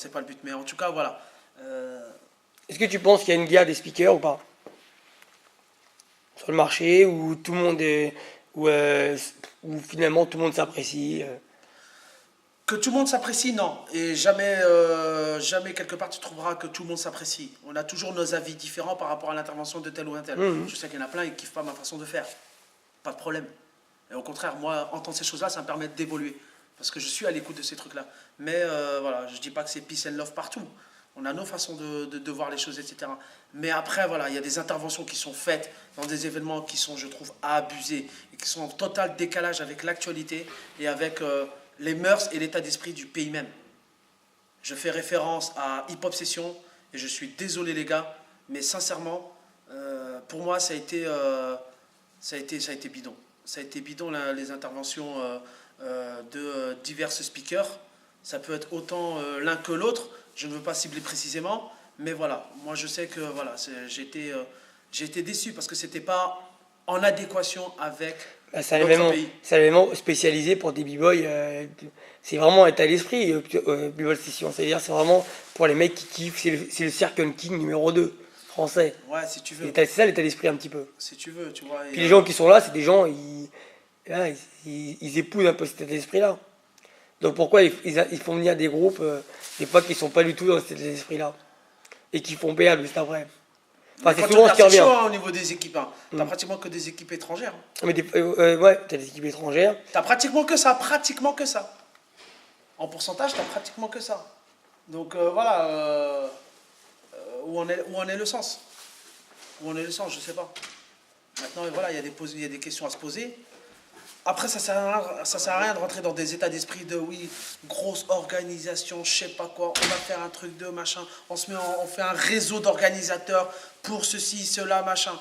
c'est pas le but. Mais en tout cas, voilà. Est-ce que tu penses qu'il y a une guerre des speakers ou pas? Sur le marché, où tout le monde est... où finalement tout le monde s'apprécie Que tout le monde s'apprécie, non. Et jamais, jamais quelque part tu trouveras que tout le monde s'apprécie. On a toujours nos avis différents par rapport à l'intervention de tel ou un tel. Je sais qu'il y en a plein qui ne kiffent pas ma façon de faire. Pas de problème. Et au contraire, moi, entendre ces choses-là, ça me permet d'évoluer. Parce que je suis à l'écoute de ces trucs-là. Mais voilà, je ne dis pas que c'est peace and love partout. On a nos façons de voir les choses, etc. Mais après, voilà, il y a des interventions qui sont faites dans des événements qui sont, je trouve, abusés et qui sont en total décalage avec l'actualité et avec les mœurs et l'état d'esprit du pays même. Je fais référence à Hip Hop Session et je suis désolé les gars, mais sincèrement, pour moi, ça a été bidon. Ça a été bidon les interventions de divers speakers. Ça peut être autant l'un que l'autre. Je ne veux pas cibler précisément, mais voilà. Moi, je sais que voilà, j'ai été déçu parce que c'était pas en adéquation avec c'est un notre pays. C'est un événement spécialisé pour des b-boys. C'est vraiment état d'esprit, b-boy session. C'est-à-dire, c'est vraiment pour les mecs qui kiffent. C'est le Circle King numéro 2 français. Ouais, si tu veux. C'est ça l'état d'esprit un petit peu. Si tu veux, tu vois. Puis les gens qui sont là, c'est des gens, ils épousent un peu cet état d'esprit-là. Donc pourquoi ils font venir des groupes, des potes qui ne sont pas du tout dans cet état d'esprit-là et qui font perdre juste après. Enfin, c'est souvent ce qui revient. C'est chaud au niveau des équipes. Hein. T'as pratiquement que des équipes étrangères. Mais ouais, t'as des équipes étrangères. T'as pratiquement que ça, En pourcentage, t'as pratiquement que ça. Donc voilà, où en est le sens? Où en est le sens, je sais pas. Maintenant, voilà, il y a des questions à se poser. Après, ça sert à rien de rentrer dans des états d'esprit de oui, grosse organisation, je sais pas quoi, on va faire un truc de machin, on fait un réseau d'organisateurs pour ceci, cela, machin.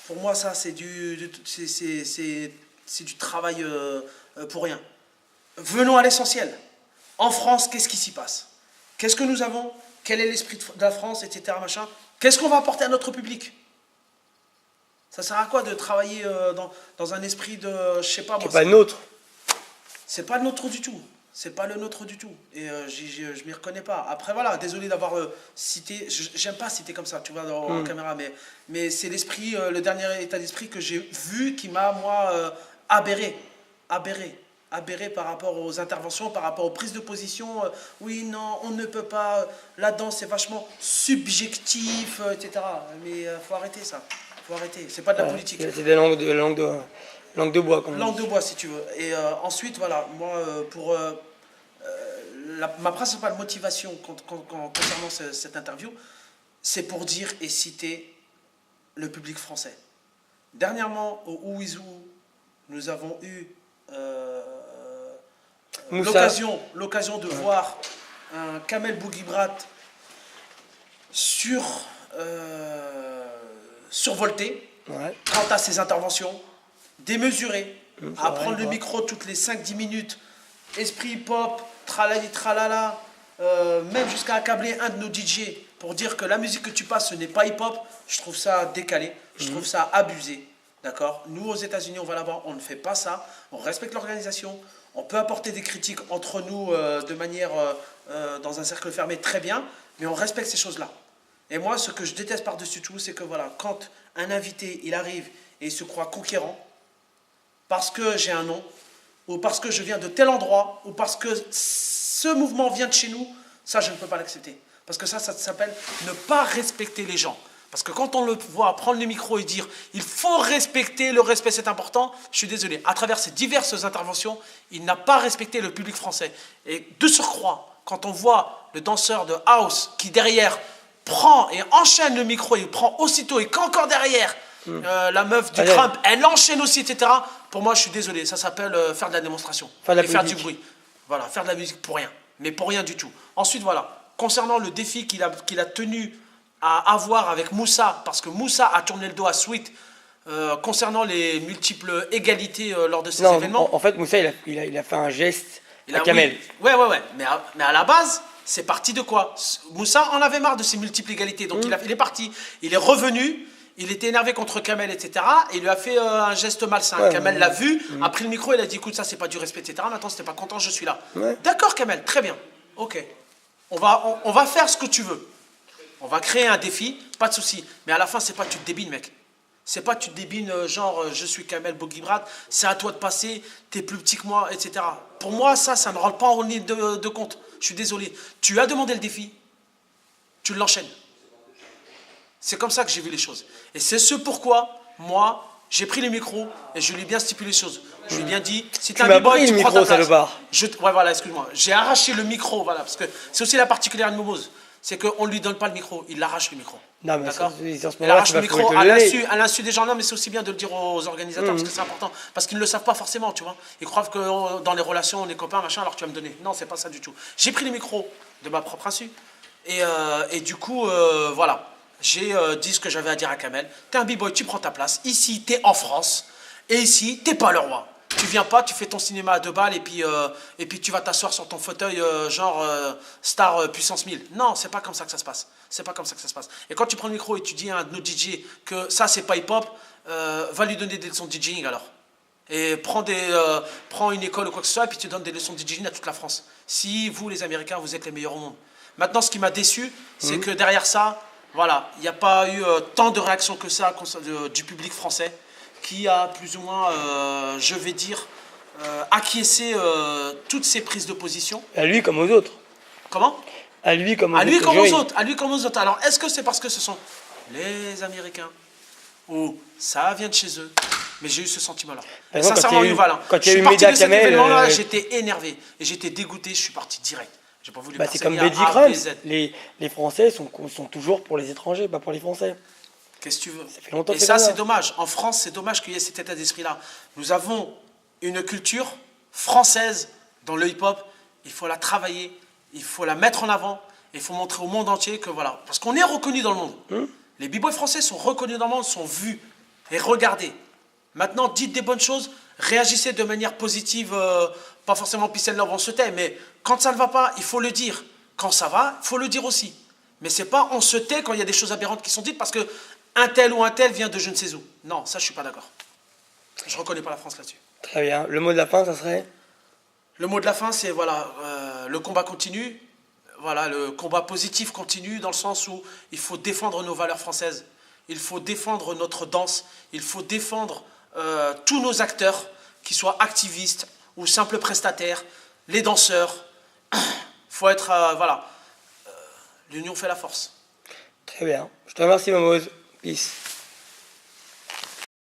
Pour moi, ça, c'est du travail pour rien. Venons à l'essentiel. En France, qu'est-ce qui s'y passe? Qu'est-ce que nous avons? Quel est l'esprit de la France, etc. machin? Qu'est-ce qu'on va apporter à notre public? Ça sert à quoi de travailler dans un esprit de, je sais pas moi. C'est pas le nôtre. C'est pas le nôtre du tout. C'est pas le nôtre du tout. Et je m'y reconnais pas. Après voilà, désolé d'avoir cité, j'aime pas citer comme ça, tu vois, en caméra, mais c'est l'esprit, le dernier état d'esprit que j'ai vu qui m'a, moi, aberré par rapport aux interventions, par rapport aux prises de position. Oui, non, on ne peut pas. Là-dedans, c'est vachement subjectif, etc. Mais faut arrêter ça. Faut arrêter. C'est pas de la politique. C'est des langues de bois. Langue de bois, si tu veux. Et ensuite, voilà, moi, pour ma principale motivation concernant cette interview, c'est pour dire et citer le public français. Dernièrement, au Ouizou, nous avons eu l'occasion de voir un Kamel Bougibrat survolté quant à ses interventions, démesuré, à prendre le micro toutes les 5-10 minutes, esprit hip-hop, tralali tralala, même jusqu'à accabler un de nos DJ pour dire que la musique que tu passes, ce n'est pas hip-hop. Je trouve ça décalé, je trouve ça abusé. D'accord? Nous, aux États-Unis, on va là-bas, on ne fait pas ça. On respecte l'organisation. On peut apporter des critiques entre nous de manière, dans un cercle fermé, très bien, mais on respecte ces choses-là. Et moi, ce que je déteste par-dessus tout, c'est que voilà, quand un invité, il arrive et il se croit conquérant, parce que j'ai un nom, ou parce que je viens de tel endroit, ou parce que ce mouvement vient de chez nous, ça, je ne peux pas l'accepter. Parce que ça s'appelle ne pas respecter les gens. Parce que quand on le voit prendre le micro et dire « il faut respecter, le respect c'est important », je suis désolé, à travers ces diverses interventions, il n'a pas respecté le public français. Et de surcroît, quand on voit le danseur de house qui derrière prend et enchaîne le micro, il prend aussitôt et qu'encore derrière, la meuf du Trump, elle enchaîne aussi, etc. Pour moi, je suis désolé, ça s'appelle faire de la démonstration et faire du bruit. Voilà, faire de la musique pour rien, mais pour rien du tout. Ensuite, voilà, concernant le défi qu'il a tenu à avoir avec Moussa, parce que Moussa a tourné le dos à Sweet concernant les multiples égalités lors de ces événements. En fait, Moussa, il a fait un geste à Kamel. Oui. Ouais. Mais à la base, c'est parti de quoi? Moussa en avait marre de ces multiples égalités. Donc il est parti, il est revenu, il était énervé contre Kamel, etc. Et il lui a fait un geste malsain. Kamel l'a vu, a pris le micro, il a dit écoute, ça c'est pas du respect, etc. Maintenant, si t'es pas content, je suis là. D'accord, Kamel, très bien. Ok. on va faire ce que tu veux. On va créer un défi, pas de souci. Mais à la fin, c'est pas tu te débines, mec. C'est pas tu te débines, genre, je suis Kamel Bouguibrat, c'est à toi de passer, t'es plus petit que moi, etc. Pour moi, ça ne rentre pas en ligne de compte. Je suis désolé. Tu as demandé le défi, tu l'enchaînes. C'est comme ça que j'ai vu les choses. Et c'est ce pourquoi, moi, j'ai pris le micro et je lui ai bien stipulé les choses. Je lui ai bien dit, si t'es un b-boy, tu prends ta place. Ouais, voilà, excuse-moi. J'ai arraché le micro, voilà, parce que c'est aussi la particularité de Momoz. C'est qu'on ne lui donne pas le micro, il l'arrache le micro. Non, mais d'accord. Il arrache le micro à l'insu des gens, non, mais c'est aussi bien de le dire aux organisateurs, parce que c'est important. Parce qu'ils ne le savent pas forcément, tu vois. Ils croient que dans les relations, on est copains, machin, alors tu vas me donner. Non, c'est pas ça du tout. J'ai pris le micro de ma propre insu. Et du coup, voilà. J'ai dit ce que j'avais à dire à Kamel. T'es un b-boy, tu prends ta place. Ici, t'es en France. Et ici, t'es pas le roi. Tu viens pas, tu fais ton cinéma à 2 balles et puis tu vas t'asseoir sur ton fauteuil star puissance 1000. Non, c'est pas comme ça que ça se passe. C'est pas comme ça que ça se passe. Et quand tu prends le micro et tu dis à un de nos DJ que ça c'est pas hip-hop, va lui donner des leçons de DJing alors. Et prends une école ou quoi que ce soit et puis tu donnes des leçons de DJing à toute la France. Si vous les Américains vous êtes les meilleurs au monde. Maintenant ce qui m'a déçu, c'est que derrière ça, voilà, il n'y a pas eu tant de réactions que ça du public français, qui a plus ou moins, je vais dire, acquiescé toutes ces prises de position. À lui comme aux autres. Comment? À lui comme aux autres. À lui comme aux autres. Alors, est-ce que c'est parce que ce sont les Américains ou ça vient de chez eux? Mais j'ai eu ce sentiment-là. Et sincèrement, Yuval, quand il y a eu Média Kamel, j'étais énervé et j'étais dégoûté. Je suis parti direct. J'ai pas voulu c'est comme Betty Crump. Les Français sont toujours pour les étrangers, pas pour les Français. Qu'est-ce que tu veux? Ça fait longtemps. Et ça, c'est dommage. En France, c'est dommage qu'il y ait cet état d'esprit-là. Nous avons une culture française dans le hip-hop. Il faut la travailler, il faut la mettre en avant, il faut montrer au monde entier que voilà. Parce qu'on est reconnu dans le monde. Les b-boys français sont reconnus dans le monde, sont vus et regardés. Maintenant, dites des bonnes choses, réagissez de manière positive, pas forcément peace and love, on se tait, mais quand ça ne va pas, il faut le dire. Quand ça va, il faut le dire aussi. Mais c'est pas on se tait quand il y a des choses aberrantes qui sont dites parce que un tel ou un tel vient de je ne sais où. Non, ça je suis pas d'accord. Je reconnais pas la France là-dessus. Très bien. Le mot de la fin, ça serait? Le mot de la fin, c'est voilà, le combat continue. Voilà, le combat positif continue dans le sens où il faut défendre nos valeurs françaises. Il faut défendre notre danse. Il faut défendre tous nos acteurs, qu'ils soient activistes ou simples prestataires, les danseurs. Il faut être, voilà, l'union fait la force. Très bien. Je te remercie, Momoz. Peace.